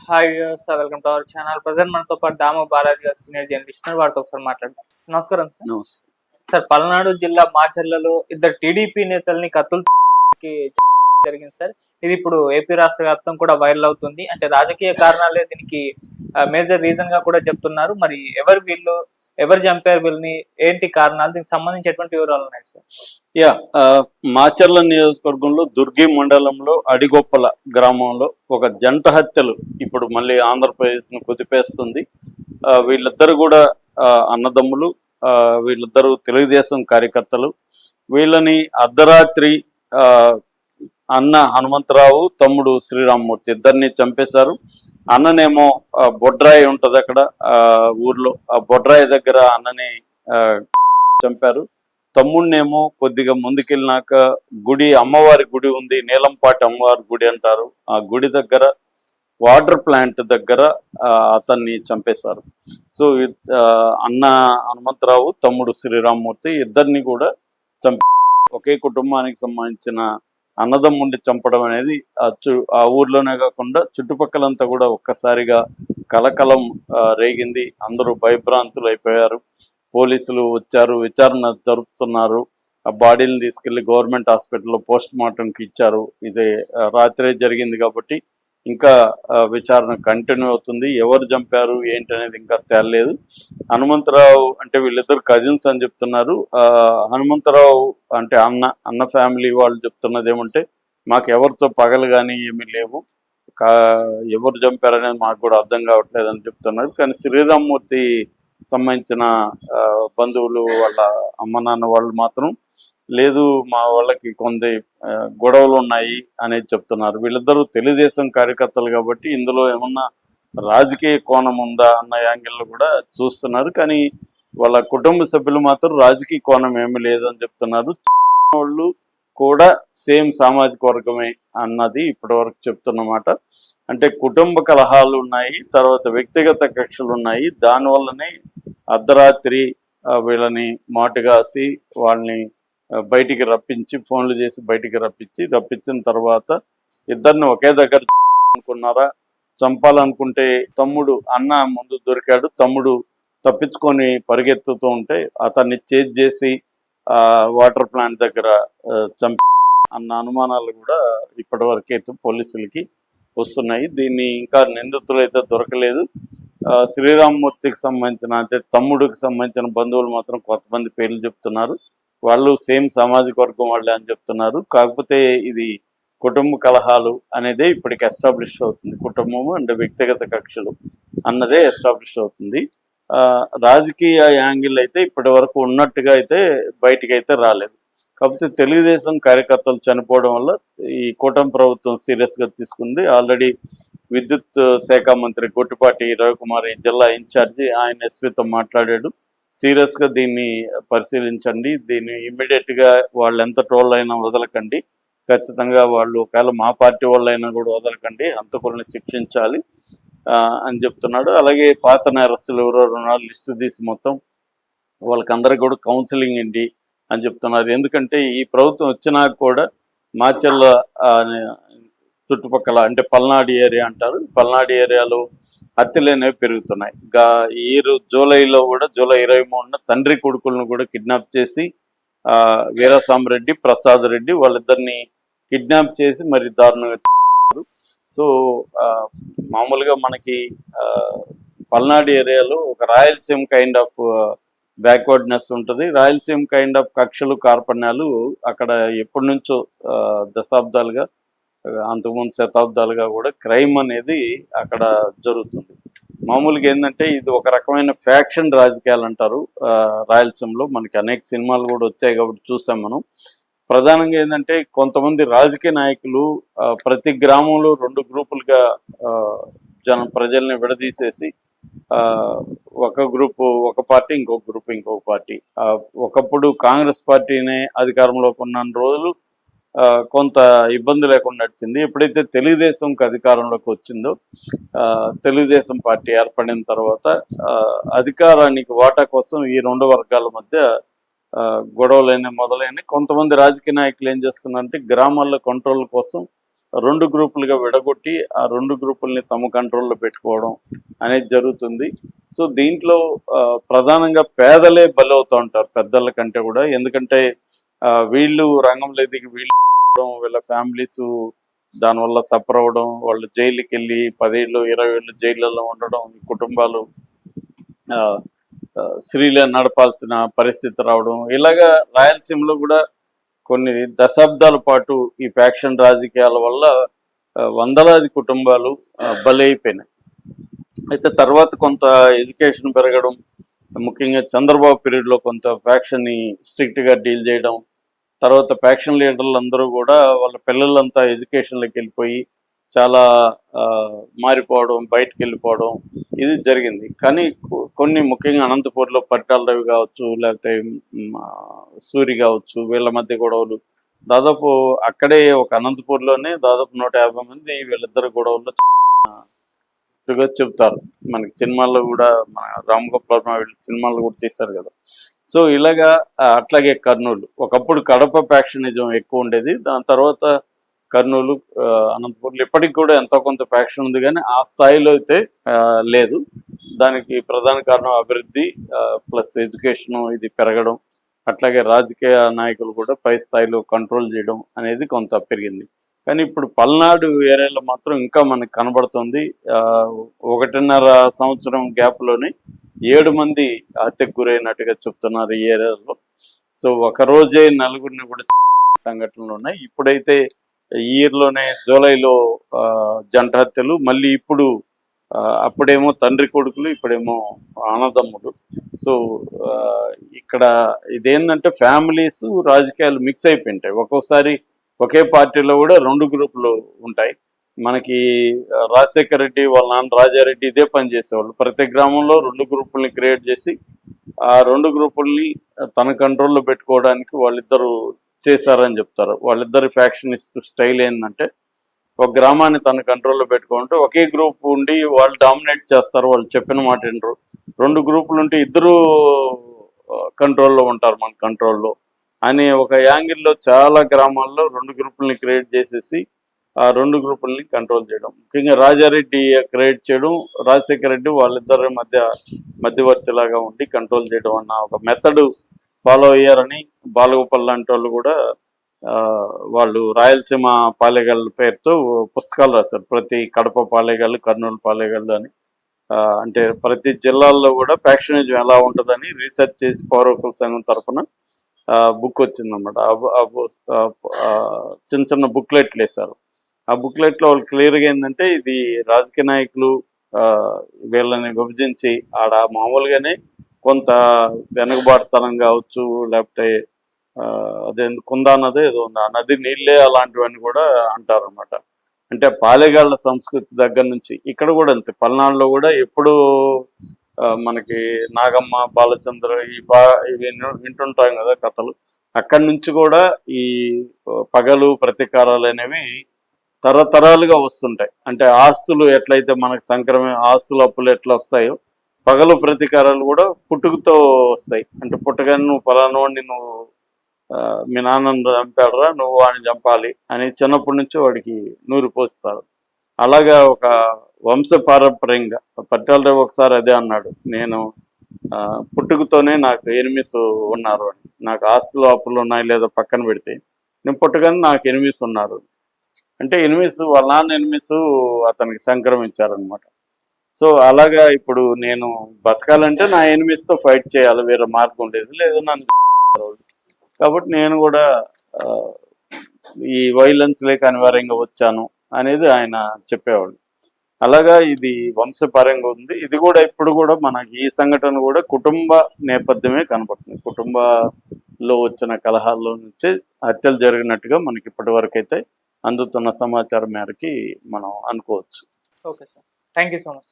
Hi sir, welcome to our channel. Present మనతో పాటు దామ బాలాజీ గారు సీనియర్ జర్నలిస్ట్, వారితో ఒకసారి మాట్లాడదాం. నమస్కారం సార్. నమస్తే. సార్, పల్నాడు జిల్లా మాచర్లలో ఇద్దరు టీడీపీ నేతల్ని కత్తులకి జరిగింది సార్. ఇది ఇప్పుడు ఏపీ రాష్ట్ర వ్యాప్తం కూడా వైరల్ అవుతుంది. అంటే రాజకీయ కారణాలే దీనికి మేజర్ రీజన్ గా కూడా చెప్తున్నారు. మరి ఎవరు చంపారు వీళ్ళని, ఏంటి కారణాలు, దీనికి సంబంధించి ఎటువంటి వివరాలు ఉన్నాయి సార్? యా మాచర్ల నియోజకవర్గంలో దుర్గి మండలంలో అడిగొప్పల గ్రామంలో ఒక జంట హత్యలు ఇప్పుడు మళ్ళీ ఆంధ్రప్రదేశ్ ను కుదిపేస్తుంది. వీళ్ళిద్దరు కూడా అన్నదమ్ములు, వీళ్ళిద్దరూ తెలుగుదేశం కార్యకర్తలు. వీళ్ళని అర్ధరాత్రి అన్న హనుమంతరావు, తమ్ముడు శ్రీరామ్మూర్తి ఇద్దరిని చంపేశారు. అన్ననేమో బొడ్రాయి ఉంటది అక్కడ ఊర్లో, ఆ బొడ్రాయి దగ్గర అన్నని చంపారు. తమ్ముడినేమో కొద్దిగా ముందుకెళ్ళినాక అమ్మవారి గుడి ఉంది, నీలంపాటి అమ్మవారి గుడి అంటారు, ఆ గుడి దగ్గర వాటర్ ప్లాంట్ దగ్గర అతన్ని చంపేశారు. సో అన్న హనుమంతరావు, తమ్ముడు శ్రీరామ్మూర్తి ఇద్దరిని కూడా ఒకే కుటుంబానికి సంబంధించిన అన్నదమ్ముండి చంపడం అనేది ఆ ఊర్లోనే కాకుండా చుట్టుపక్కలంతా కూడా ఒక్కసారిగా కలకలం రేగింది. అందరూ భయభ్రాంతులు అయిపోయారు. పోలీసులు వచ్చారు, విచారణ జరుపుతున్నారు. ఆ బాడీని తీసుకెళ్లి గవర్నమెంట్ హాస్పిటల్లో పోస్ట్ మార్టంకి ఇచ్చారు. ఇది రాత్రే జరిగింది కాబట్టి ఇంకా విచారణ కంటిన్యూ అవుతుంది. ఎవరు చంపారు ఏంటి అనేది ఇంకా తేలలేదు. హనుమంతరావు అంటే వీళ్ళిద్దరు కజిన్స్ అని చెప్తున్నారు. హనుమంతరావు అంటే అన్న ఫ్యామిలీ వాళ్ళు చెప్తున్నది ఏమంటే, మాకు ఎవరితో పగలు కానీ ఏమీ లేవు, ఎవరు చంపారనేది మాకు కూడా అర్థం కావట్లేదు అని చెప్తున్నారు. కానీ శ్రీరామ్మూర్తి సంబంధించిన బంధువులు, వాళ్ళ అమ్మ నాన్న వాళ్ళు మాత్రం లేదు, మా వాళ్ళకి కొన్ని గొడవలు ఉన్నాయి అనేది చెప్తున్నారు. వీళ్ళిద్దరూ తెలుగుదేశం కార్యకర్తలు కాబట్టి ఇందులో ఏమన్నా రాజకీయ కోణం ఉందా అన్న యాంగిల్లో కూడా చూస్తున్నారు. కానీ వాళ్ళ కుటుంబ సభ్యులు మాత్రం రాజకీయ కోణం ఏమీ లేదని చెప్తున్నారు. వాళ్ళు కూడా సేమ్ సామాజిక వర్గమే అన్నది ఇప్పటి వరకు చెప్తున్నమాట. అంటే కుటుంబ కలహాలు ఉన్నాయి, తర్వాత వ్యక్తిగత కక్షలు ఉన్నాయి. దానివల్లనే అర్ధరాత్రి వీళ్ళని మాటుగాసి వాళ్ళని బయటికి రప్పించి, ఫోన్లు చేసి బయటికి రప్పించిన తర్వాత ఇద్దరిని ఒకే దగ్గర అనుకున్నారా, చంపాలనుకుంటే తమ్ముడు అన్న ముందు దొరికాడు. తమ్ముడు తప్పించుకొని పరిగెత్తుతూ ఉంటే అతన్ని చేజ్ చేసి వాటర్ ప్లాంట్ దగ్గర చంపి అన్న అనుమానాలు కూడా ఇప్పటి వరకైతే పోలీసులకి వస్తున్నాయి. దీన్ని ఇంకా నిందితులు అయితే దొరకలేదు. శ్రీరామ్మూర్తికి సంబంధించిన అంటే తమ్ముడికి సంబంధించిన బంధువులు మాత్రం కొంతమంది పేర్లు చెప్తున్నారు. వాళ్ళు సేమ్ సామాజిక వర్గం వాళ్ళే అని చెప్తున్నారు. కాకపోతే ఇది కుటుంబ కలహాలు అనేదే ఇప్పటికి ఎస్టాబ్లిష్ అవుతుంది. కుటుంబము అండ్ వ్యక్తిగత కక్షలు అన్నదే ఎస్టాబ్లిష్ అవుతుంది. రాజకీయ యాంగిల్ అయితే ఇప్పటి వరకు ఉన్నట్టుగా అయితే బయటికి అయితే రాలేదు. కాకపోతే తెలుగుదేశం కార్యకర్తలు చనిపోవడం వల్ల ఈ కూటమి ప్రభుత్వం సీరియస్గా తీసుకుంది. ఆల్రెడీ విద్యుత్ శాఖ మంత్రి గొట్టిపాటి రవికుమార్ జిల్లా ఇన్ఛార్జి, ఆయన ఎస్పీతో మాట్లాడాడు. సీరియస్గా దీన్ని పరిశీలించండి, దీన్ని ఇమ్మీడియట్గా వాళ్ళు ఎంత ట్రోల్ అయినా వదలకండి, ఖచ్చితంగా వాళ్ళు ఒకవేళ మా పార్టీ వాళ్ళైనా కూడా వదలకండి, హంతకుల్ని శిక్షించాలి అని చెప్తున్నాడు. అలాగే పాత నేరస్తులు ఎవరో లిస్టు తీసి మొత్తం వాళ్ళకందరికీ కూడా కౌన్సిలింగ్ ఏంటి అని చెప్తున్నారు. ఎందుకంటే ఈ ప్రభుత్వం వచ్చినా కూడా మాచర్ల చుట్టుపక్కల అంటే పల్నాడు ఏరియా అంటారు, పల్నాడు ఏరియాలో హత్యలు అనేవి పెరుగుతున్నాయి. ఈ జూలైలో కూడా జూలై 23న తండ్రి కొడుకులను కూడా కిడ్నాప్ చేసి వీరసామరెడ్డి, ప్రసాద్ రెడ్డి వాళ్ళిద్దరిని కిడ్నాప్ చేసి మరి దారుణంగా చేశారు. సో మామూలుగా మనకి పల్నాడు ఏరియాలో ఒక రాయలసీమ కైండ్ ఆఫ్ బ్యాక్వర్డ్నెస్ ఉంటుంది. రాయలసీమ కైండ్ ఆఫ్ కక్షలు కార్పణ్యాలు అక్కడ ఎప్పటి నుంచో దశాబ్దాలుగా, అంతకుముందు శతాబ్దాలుగా కూడా క్రైమ్ అనేది అక్కడ జరుగుతుంది. మామూలుగా ఏంటంటే ఇది ఒక రకమైన ఫ్యాక్షన్ రాజకీయాలు అంటారు. రాయలసీమలో మనకి అనేక సినిమాలు కూడా వచ్చాయి కాబట్టి చూసాం మనం. ప్రధానంగా ఏంటంటే కొంతమంది రాజకీయ నాయకులు ప్రతి గ్రామంలో 2 గ్రూపులుగా ప్రజల్ని విడదీసేసి ఒక గ్రూపు ఒక పార్టీ, ఇంకొక గ్రూపు ఇంకొక పార్టీ. ఒకప్పుడు కాంగ్రెస్ పార్టీనే అధికారంలోకి ఉన్న రోజులు కొంత ఇబ్బంది లేకుండా నడిచింది. ఎప్పుడైతే తెలుగుదేశంకి అధికారంలోకి వచ్చిందో, తెలుగుదేశం పార్టీ ఏర్పడిన తర్వాత అధికారానికి వాటా కోసం ఈ 2 వర్గాల మధ్య గొడవలైన మొదలైన కొంతమంది రాజకీయ నాయకులు ఏం చేస్తున్నారంటే గ్రామాల్లో కంట్రోల్ కోసం రెండు గ్రూపులుగా విడగొట్టి ఆ రెండు గ్రూపుల్ని తమ కంట్రోల్లో పెట్టుకోవడం అనేది జరుగుతుంది. సో దీంట్లో ప్రధానంగా పేదలే బలవుతూ ఉంటారు పెద్దల కంటే కూడా. ఎందుకంటే వీళ్ళు రంగంలో దిగి వీళ్ళ ఫ్యామిలీస్ దానివల్ల సఫర్ అవ్వడం, వాళ్ళు జైలుకి వెళ్ళి 10 ఏళ్ళు 20 ఏళ్ళు జైళ్ళలో ఉండడం, కుటుంబాలు స్త్రీలే నడపాల్సిన పరిస్థితి రావడం, ఇలాగా రాయలసీమలో కూడా కొన్ని దశాబ్దాల పాటు ఈ ఫ్యాక్షన్ రాజకీయాల వల్ల వందలాది కుటుంబాలు బలైపోయినాయి. అయితే తర్వాత కొంత ఎడ్యుకేషన్ పెరగడం, ముఖ్యంగా చంద్రబాబు పీరియడ్లో కొంత ఫ్యాక్షన్ని స్ట్రిక్ట్గా డీల్ చేయడం, తర్వాత ఫ్యాక్షన్ లీడర్లు అందరూ కూడా వాళ్ళ పిల్లలంతా ఎడ్యుకేషన్లోకి వెళ్ళిపోయి చాలా మారిపోవడం, బయటకు వెళ్ళిపోవడం ఇది జరిగింది. కానీ కొన్ని ముఖ్యంగా అనంతపూర్లో పరిటాల రవి కావచ్చు, లేకపోతే సూరి కావచ్చు, వీళ్ళ మధ్య గొడవలు దాదాపు అక్కడే ఒక అనంతపూర్లోనే దాదాపు 150 మంది వీళ్ళిద్దరు గొడవల్లో చెప్తారు. మనకి సినిమాల్లో కూడా మన రామ్ గోపాల్ వర్మ వీళ్ళు సినిమాల్లో కూడా తీశారు కదా. సో ఇలాగా అట్లాగే కర్నూలు, ఒకప్పుడు కడప ఫ్యాక్షనిజం ఎక్కువ ఉండేది, దాని తర్వాత కర్నూలు, అనంతపూర్లో ఇప్పటికి కూడా ఎంతో కొంత ఫ్యాక్షన్ ఉంది, కానీ ఆ స్థాయిలో అయితే లేదు. దానికి ప్రధాన కారణం అభివృద్ధి ప్లస్ ఎడ్యుకేషన్ ఇది పెరగడం, అట్లాగే రాజకీయ నాయకులు కూడా పై స్థాయిలో కంట్రోల్ చేయడం అనేది కొంత పెరిగింది. కానీ ఇప్పుడు పల్నాడు ఏరియాలో మాత్రం ఇంకా మనకు కనబడుతుంది. 1.5 సంవత్సరం గ్యాప్లోనే 7 మంది హత్యకు గురైనట్టుగా చెప్తున్నారు ఈ ఏరియాలో. సో ఒకరోజే 4గురిని కూడా సంఘటనలు ఉన్నాయి. ఇప్పుడైతే ఈ ఇయర్లోనే జూలైలో జంట హత్యలు, మళ్ళీ ఇప్పుడు అప్పుడేమో తండ్రి కొడుకులు, ఇప్పుడేమో అన్నదమ్ములు. సో ఇక్కడ ఇదేంటంటే ఫ్యామిలీస్ రాజకీయాలు మిక్స్ అయిపోయింటాయి. ఒక్కొక్కసారి ఒకే పార్టీలో కూడా 2 గ్రూపులు ఉంటాయి. మనకి రాజశేఖర రెడ్డి వాళ్ళ నాన్న రాజారెడ్డి ఇదే పని చేసేవాళ్ళు. ప్రతి గ్రామంలో 2 గ్రూపుల్ని క్రియేట్ చేసి ఆ 2 గ్రూపుల్ని తన కంట్రోల్లో పెట్టుకోవడానికి వాళ్ళిద్దరూ చేశారని చెప్తారు. వాళ్ళిద్దరు ఫ్యాక్షనిస్ట్ స్టైల్ ఏంటంటే ఒక గ్రామాన్ని తన కంట్రోల్లో పెట్టుకుంటే ఒకే గ్రూప్ ఉండి వాళ్ళు డామినేట్ చేస్తారు, వాళ్ళు చెప్పిన మాట వినరు. 2 గ్రూపులు ఉంటే ఇద్దరు కంట్రోల్లో ఉంటారు, మన కంట్రోల్లో అనే ఒక యాంగిల్లో చాలా గ్రామాల్లో 2 గ్రూపుల్ని క్రియేట్ చేసేసి ఆ 2 గ్రూపుల్ని కంట్రోల్ చేయడం, ముఖ్యంగా రాజారెడ్డి క్రియేట్ చేయడం, రాజశేఖర రెడ్డి వాళ్ళిద్దరి మధ్యవర్తిలాగా ఉండి కంట్రోల్ చేయడం అన్న ఒక మెథడ్ ఫాలో అయ్యారని బాలగోపాల్ లాంటి వాళ్ళు కూడా వాళ్ళు రాయలసీమ పాలేగాళ్ళ పేరుతో పుస్తకాలు రాశారు. ప్రతి కడప పాలేగాళ్ళు, కర్నూలు పాలేగాళ్ళు అని. అంటే ప్రతి జిల్లాల్లో కూడా ఫ్యాక్షనిజం ఎలా ఉంటుందని రీసెర్చ్ చేసి పౌరకుల సంఘం తరఫున బుక్ వచ్చిందన్నమాట. చిన్న చిన్న బుక్లెట్లు వేశారు. ఆ బుక్లెట్లో వాళ్ళు క్లియర్గా ఏంటంటే ఇది రాజకీయ నాయకులు వీళ్ళని విభజించి ఆడ మామూలుగానే కొంత వెనుకబాటుతనం కావచ్చు, లేకపోతే అదే కుందా నది ఏదో ఉంది, ఆ నది నీళ్ళే అలాంటివన్నీ కూడా అంటారనమాట. అంటే పాలెగాళ్ల సంస్కృతి దగ్గర నుంచి ఇక్కడ కూడా అంతే. పల్నాడులో కూడా ఎప్పుడు మనకి నాగమ్మ, బాలచంద్ర ఇవి వింటుంటాం కదా కథలు. అక్కడి నుంచి కూడా ఈ పగలు ప్రతీకారాలు అనేవి తరతరాలుగా వస్తుంటాయి. అంటే ఆస్తులు ఎట్లయితే మనకు ఆస్తుల అప్పులు ఎట్లా వస్తాయో పగలు ప్రతీకారాలు కూడా పుట్టుకతో వస్తాయి. అంటే పుట్టగానే నువ్వు పలానోడిని నువ్వు మీ నాన్నను చంపాడురా, నువ్వు వాడిని చంపాలి అని చిన్నప్పటి నుంచి వాడికి నూరు పోస్తారు. అలాగా ఒక వంశపారంపర్యంగా పరిటాల రవి ఒకసారి అదే అన్నాడు, నేను పుట్టుకతోనే నాకు ఎనిమిస్ ఉన్నారు అని. నాకు ఆస్తులు అప్పులు ఉన్నాయి లేదా పక్కన పెడితే నేను పుట్టగానే నాకు ఎనిమిస్ ఉన్నారు అంటే ఎనిమిస్ వాళ్ళ నాన్న ఎనిమిస్ అతనికి సంక్రమించారనమాట. సో అలాగా ఇప్పుడు నేను బతకాలంటే నా ఎనిమిస్తో ఫైట్ చేయాలి, వేరే మార్గం లేదు, లేదా నన్ను. కాబట్టి నేను కూడా ఈ వైలెన్స్ లేక అనివార్యంగా వచ్చాను అనేది ఆయన చెప్పేవాడు. అలాగా ఇది వంశపరంగా ఉంది. ఇది కూడా ఇప్పుడు కూడా మనకి ఈ సంఘటన కూడా కుటుంబ నేపథ్యమే కనపడుతుంది. కుటుంబంలో వచ్చిన కలహాల్లో నుంచే హత్యలు జరిగినట్టుగా మనకి ఇప్పటి వరకు అయితే అందుతున్న సమాచారం మేరకి మనం అనుకోవచ్చు. Okay sir, thank you so much.